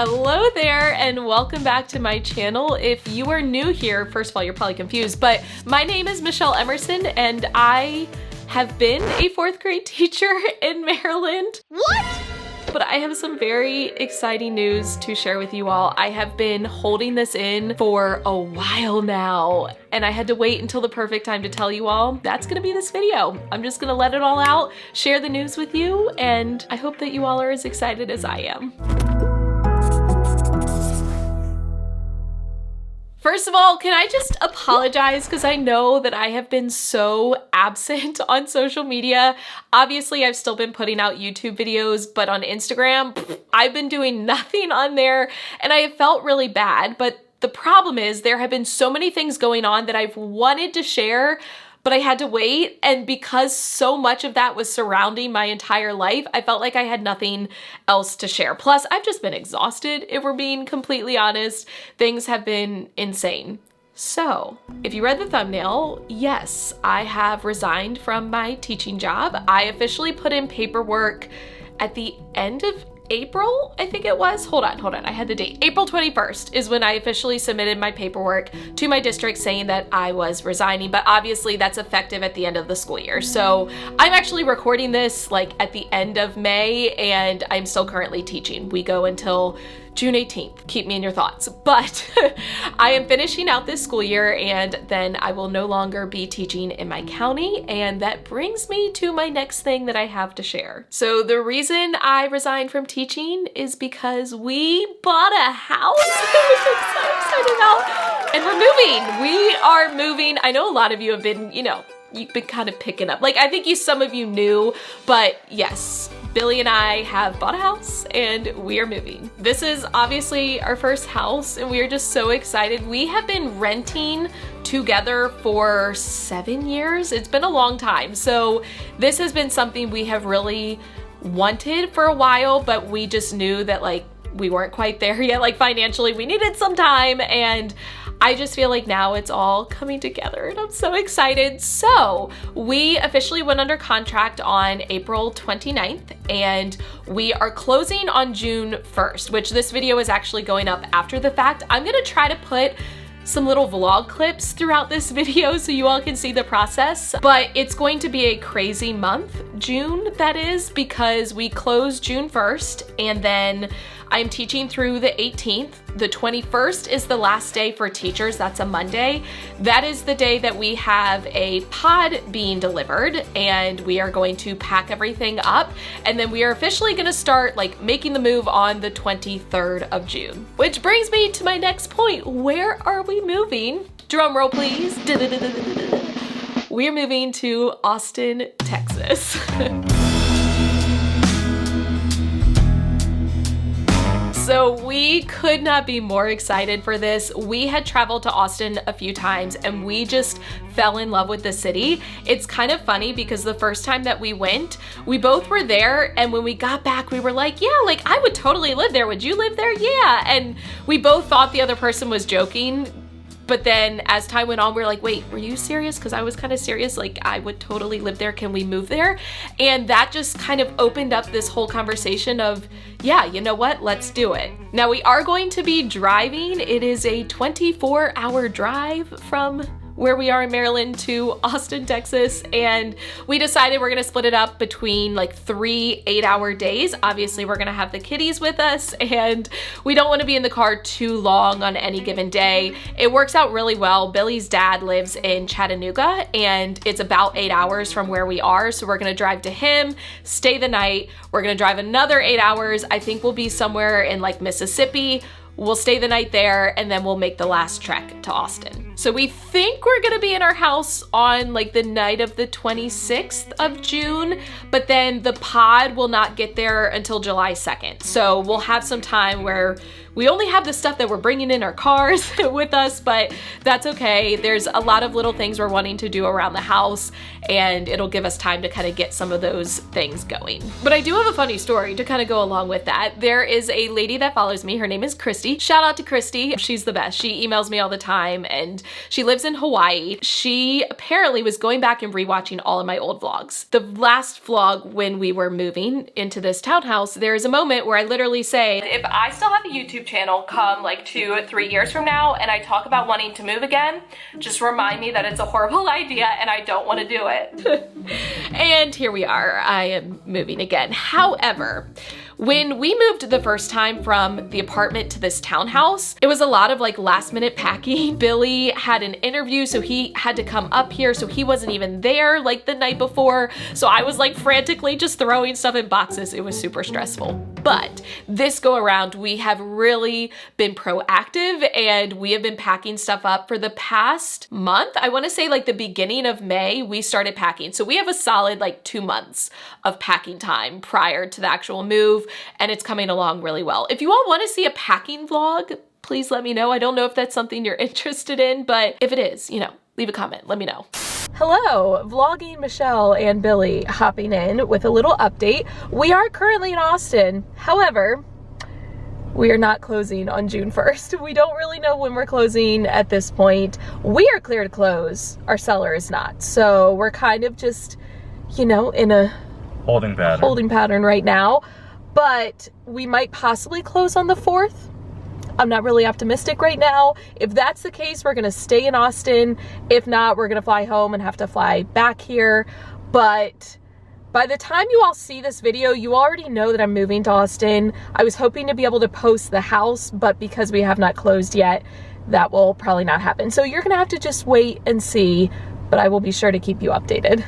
Hello there and welcome back to my channel. If you are new here, first of all, you're probably confused, but my name is Michelle Emerson and I have been a fourth grade teacher in Maryland. What? But I have some very exciting news to share with you all. I have been holding this in for a while now, and I had to wait until the perfect time to tell you all. That's gonna be this video. I'm just gonna let it all out, share the news with you, and I hope that you all are as excited as I am. First of all, can I just apologize because I know that I have been so absent on social media. Obviously, I've still been putting out YouTube videos, but on Instagram, I've been doing nothing on there and I have felt really bad. But the problem is there have been so many things going on that I've wanted to share, but I had to wait, and because so much of that was surrounding my entire life, I felt like I had nothing else to share. Plus, I've just been exhausted, if we're being completely honest. Things have been insane. So, if you read the thumbnail, yes, I have resigned from my teaching job. I officially put in paperwork at the end of April, I think it was. Hold on, I had the date. April 21st is when I officially submitted my paperwork to my district saying that I was resigning, but obviously that's effective at the end of the school year. So I'm actually recording this like at the end of May and I'm still currently teaching. We go until June 18th. Keep me in your thoughts. But I am finishing out this school year and then I will no longer be teaching in my county, and that brings me to my next thing that I have to share. So the reason I resigned from teaching is because we bought a house, which I'm so excited about, and we're moving. We are moving. I know a lot of you have been, you've been kind of picking up. Like, I think some of you knew, but yes, Billy and I have bought a house and we are moving. This is obviously our first house and we are just so excited. We have been renting together for 7 years. It's been a long time. So this has been something we have really wanted for a while, but we just knew that like we weren't quite there yet. Like financially, we needed some time, and I just feel like now it's all coming together and I'm so excited. So we officially went under contract on April 29th and we are closing on June 1st, which this video is actually going up after the fact. I'm gonna try to put some little vlog clips throughout this video so you all can see the process, but it's going to be a crazy month, June that is, because we close June 1st and then I'm teaching through the 18th. The 21st is the last day for teachers. That's a Monday. That is the day that we have a pod being delivered and we are going to pack everything up. And then we are officially gonna start like making the move on the 23rd of June. Which brings me to my next point. Where are we moving? Drum roll, please. We are moving to Austin, Texas. So we could not be more excited for this. We had traveled to Austin a few times and we just fell in love with the city. It's kind of funny because the first time that we went, we both were there, and when we got back, we were like, yeah, like I would totally live there. Would you live there? Yeah. And we both thought the other person was joking. But then as time went on, we were like, wait, were you serious? Because I was kind of serious. Like, I would totally live there. Can we move there? And that just kind of opened up this whole conversation of, yeah, you know what? Let's do it. Now we are going to be driving. It is a 24-hour drive from where we are in Maryland to Austin, Texas, and we decided we're gonna split it up between like 3 8-hour days. Obviously, we're gonna have the kiddies with us, and we don't wanna be in the car too long on any given day. It works out really well. Billy's dad lives in Chattanooga, and it's about 8 hours from where we are, so we're gonna drive to him, stay the night. We're gonna drive another 8 hours. I think we'll be somewhere in like Mississippi. We'll stay the night there and then we'll make the last trek to Austin. So we think we're gonna be in our house on like the night of the 26th of June, but then the pod will not get there until July 2nd. So we'll have some time where We only have the stuff that we're bringing in our cars with us, but that's okay. There's a lot of little things we're wanting to do around the house, and it'll give us time to kind of get some of those things going. But I do have a funny story to kind of go along with that. There is a lady that follows me. Her name is Christy. Shout out to Christy. She's the best. She emails me all the time, and she lives in Hawaii. She apparently was going back and rewatching all of my old vlogs. The last vlog when we were moving into this townhouse, there is a moment where I literally say, if I still have a YouTube channel come like 2 or 3 years from now and I talk about wanting to move again, just remind me that it's a horrible idea and I don't want to do it. And here we are. I am moving again. However, when we moved the first time from the apartment to this townhouse, it was a lot of like last minute packing. Billy had an interview, so he had to come up here, so he wasn't even there like the night before. So I was like frantically just throwing stuff in boxes. It was super stressful. But this go around, we have really been proactive and we have been packing stuff up for the past month. I want to say like the beginning of May, we started packing. So we have a solid like 2 months of packing time prior to the actual move, and it's coming along really well. If you all want to see a packing vlog, please let me know. I don't know if that's something you're interested in, but if it is, you know, leave a comment, let me know. Hello, vlogging Michelle and Billy hopping in with a little update. We are currently in Austin. However, we are not closing on June 1st. We don't really know when we're closing at this point. We are clear to close. Our seller is not. So we're kind of just, you know, in a holding pattern right now. But we might possibly close on the 4th. I'm not really optimistic right now. If that's the case, we're gonna stay in Austin. If not, we're gonna fly home and have to fly back here. But by the time you all see this video, you already know that I'm moving to Austin. I was hoping to be able to post the house, but because we have not closed yet, that will probably not happen. So you're gonna have to just wait and see, but I will be sure to keep you updated.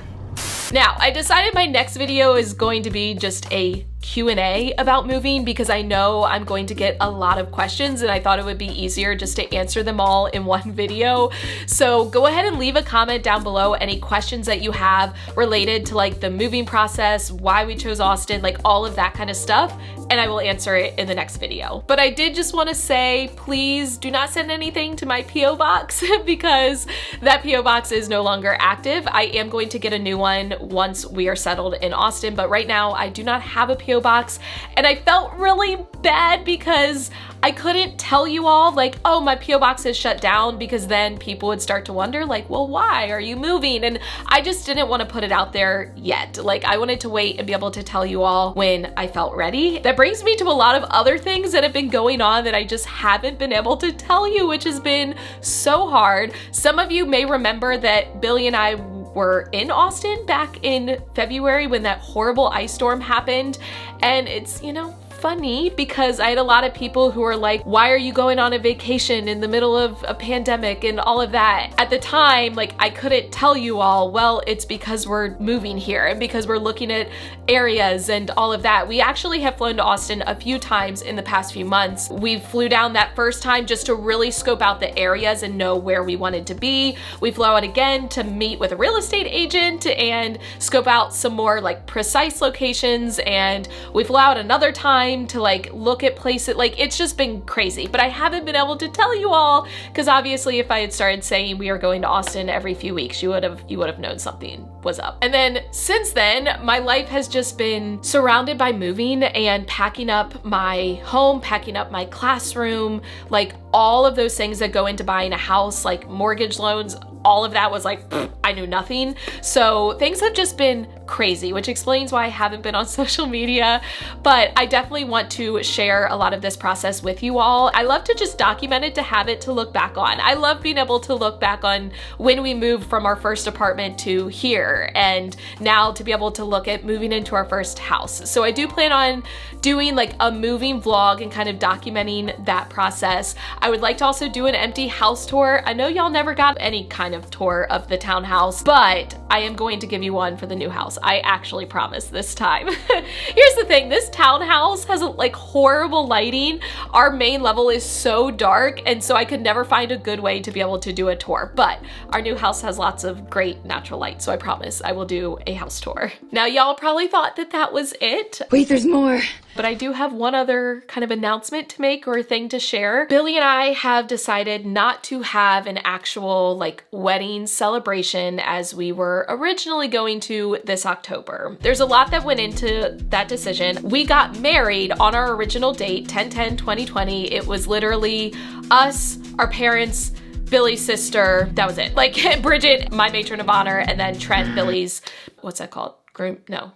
Now, I decided my next video is going to be just a Q&A about moving because I know I'm going to get a lot of questions and I thought it would be easier just to answer them all in one video. So go ahead and leave a comment down below any questions that you have related to like the moving process, why we chose Austin, like all of that kind of stuff, and I will answer it in the next video. But I did just want to say, please do not send anything to my PO box because that PO box is no longer active. I am going to get a new one once we are settled in Austin, but right now I do not have a PO box, and I felt really bad because I couldn't tell you all like, oh, my PO box is shut down, because then people would start to wonder like, well, why are you moving? And I just didn't want to put it out there yet. Like, I wanted to wait and be able to tell you all when I felt ready. That brings me to a lot of other things that have been going on that I just haven't been able to tell you, which has been so hard. Some of you may remember that Billy and I were in Austin back in February when that horrible ice storm happened, and it's, you know, funny because I had a lot of people who were like, why are you going on a vacation in the middle of a pandemic and all of that? At the time, like, I couldn't tell you all, well, it's because we're moving here and because we're looking at areas and all of that. We actually have flown to Austin a few times in the past few months. We flew down that first time just to really scope out the areas and know where we wanted to be. We flew out again to meet with a real estate agent and scope out some more like precise locations, and we flew out another time to like look at places. Like, it's just been crazy, but I haven't been able to tell you all because obviously if I had started saying we are going to Austin every few weeks, you would have known something was up. And then since then, my life has just been surrounded by moving and packing up my home, packing up my classroom, like all of those things that go into buying a house, like mortgage loans, all of that was like, I knew nothing. So things have just been crazy, which explains why I haven't been on social media, but I definitely want to share a lot of this process with you all. I love to just document it, to have it to look back on. I love being able to look back on when we moved from our first apartment to here, and now to be able to look at moving into our first house. So I do plan on doing like a moving vlog and kind of documenting that process. I would like to also do an empty house tour. I know y'all never got any kind of tour of the townhouse, but I am going to give you one for the new house. I actually promise this time. Here's the thing, this townhouse has like horrible lighting. Our main level is so dark, and so I could never find a good way to be able to do a tour, but our new house has lots of great natural light, so I promise I will do a house tour. Now, y'all probably thought that that was it. Wait, there's more. But I do have one other kind of announcement to make or thing to share. Billy and I have decided not to have an actual like wedding celebration as we were originally going to this October. There's a lot that went into that decision. We got married on our original date, 10/10/2020. It was literally us, our parents, Billy's sister, that was it. Like Bridget, my matron of honor, and then Trent, Billy's, what's that called? Groom? No.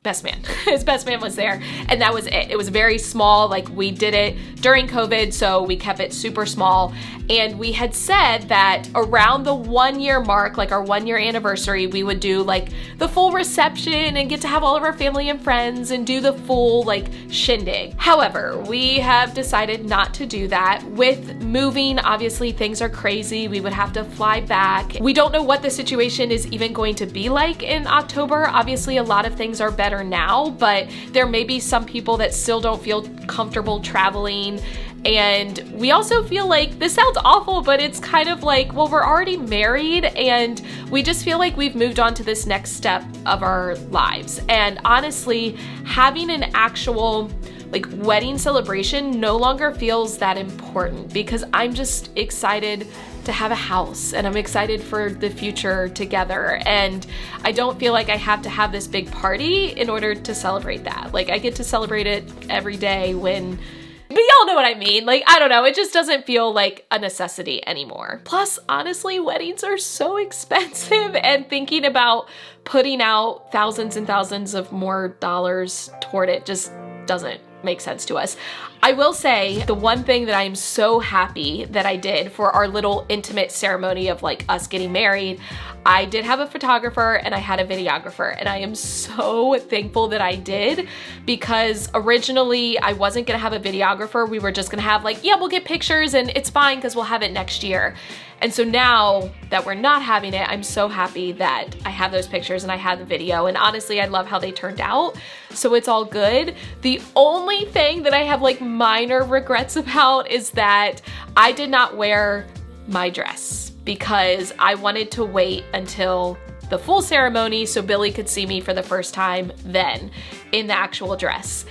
Best man. His best man was there, and that was it. It was very small. Like, we did it during COVID, so we kept it super small. And we had said that around the 1 year mark, like our 1 year anniversary, we would do like the full reception and get to have all of our family and friends and do the full like shindig. However, we have decided not to do that. With moving, obviously things are crazy. We would have to fly back. We don't know what the situation is even going to be like in October. Obviously, a lot of things are better now, but there may be some people that still don't feel comfortable traveling. And we also feel like, this sounds awful, but it's kind of like, well, we're already married and we just feel like we've moved on to this next step of our lives. And honestly, having an actual like wedding celebration no longer feels that important, because I'm just excited to have a house and I'm excited for the future together. And I don't feel like I have to have this big party in order to celebrate that. Like, I get to celebrate it every day when, but y'all know what I mean. Like, I don't know. It just doesn't feel like a necessity anymore. Plus, honestly, weddings are so expensive, and thinking about putting out thousands and thousands of more dollars toward it just doesn't make sense to us. I will say the one thing that I'm so happy that I did for our little intimate ceremony of like us getting married, I did have a photographer and I had a videographer, and I am so thankful that I did, because originally I wasn't gonna have a videographer. We were just gonna have like, yeah, we'll get pictures and it's fine because we'll have it next year. And so now that we're not having it, I'm so happy that I have those pictures and I have the video. And honestly, I love how they turned out. So it's all good. The only thing that I have like minor regrets about is that I did not wear my dress, because I wanted to wait until the full ceremony so Billy could see me for the first time then in the actual dress.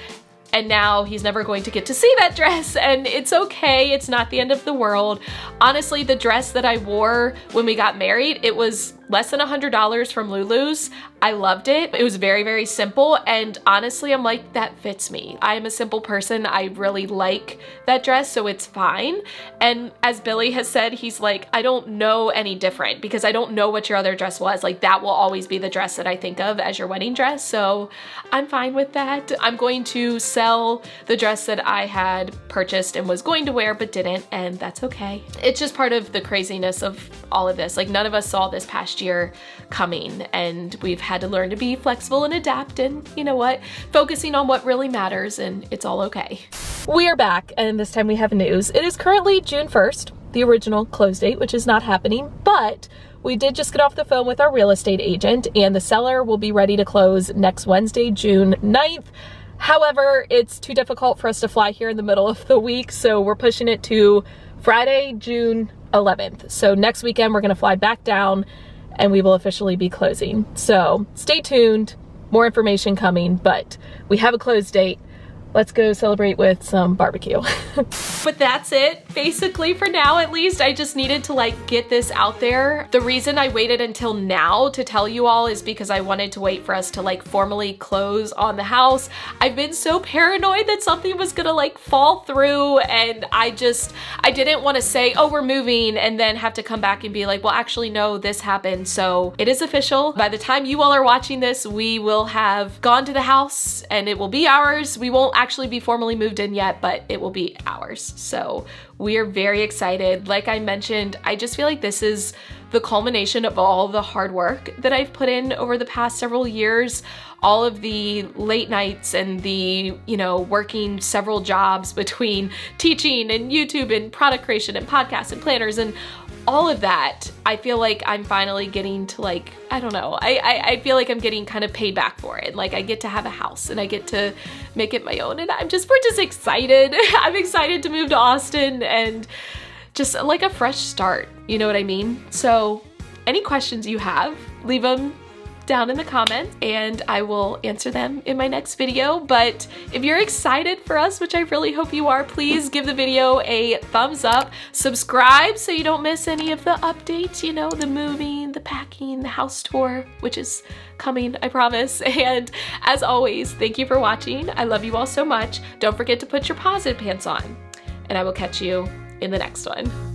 And now he's never going to get to see that dress, and it's okay. It's not the end of the world. Honestly, the dress that I wore when we got married, it was less than $100 from Lulu's. I loved it. It was very, very simple. And honestly, I'm like, that fits me. I am a simple person. I really like that dress, so it's fine. And as Billy has said, he's like, I don't know any different, because I don't know what your other dress was. Like, that will always be the dress that I think of as your wedding dress. So I'm fine with that. I'm going to sell the dress that I had purchased and was going to wear but didn't, and that's okay. It's just part of the craziness of all of this. Like, none of us saw this past year coming, and we've had to learn to be flexible and adapt, and you know what? Focusing on what really matters, and it's all okay. We are back, and this time we have news. It is currently June 1st, the original close date, which is not happening, but we did just get off the phone with our real estate agent, and the seller will be ready to close next Wednesday, June 9th. However, it's too difficult for us to fly here in the middle of the week, so we're pushing it to Friday, June 11th. So next weekend, we're gonna fly back down and we will officially be closing. So stay tuned, more information coming, but we have a close date. Let's go celebrate with some barbecue. But that's it, basically, for now at least. I just needed to like get this out there. The reason I waited until now to tell you all is because I wanted to wait for us to like formally close on the house. I've been so paranoid that something was gonna like fall through, and I didn't want to say, oh, we're moving, and then have to come back and be like, well, actually, no, this happened. So it is official. By the time you all are watching this, we will have gone to the house and it will be ours. We won't actually be formally moved in yet, but it will be ours. So we are very excited. Like I mentioned, I just feel like this is the culmination of all the hard work that I've put in over the past several years, all of the late nights and the, working several jobs between teaching and YouTube and product creation and podcasts and planners and all of that. I feel like I'm finally getting to like, I don't know, I feel like I'm getting kind of paid back for it. Like I get to have a house and I get to make it my own, and we're just excited. I'm excited to move to Austin and just like a fresh start, you know what I mean? So any questions you have, leave them down in the comments and I will answer them in my next video. But if you're excited for us, which I really hope you are, please give the video a thumbs up, subscribe so you don't miss any of the updates, you know, the moving, the packing, the house tour, which is coming, I promise. And as always, thank you for watching. I love you all so much. Don't forget to put your positive pants on, and I will catch you in the next one.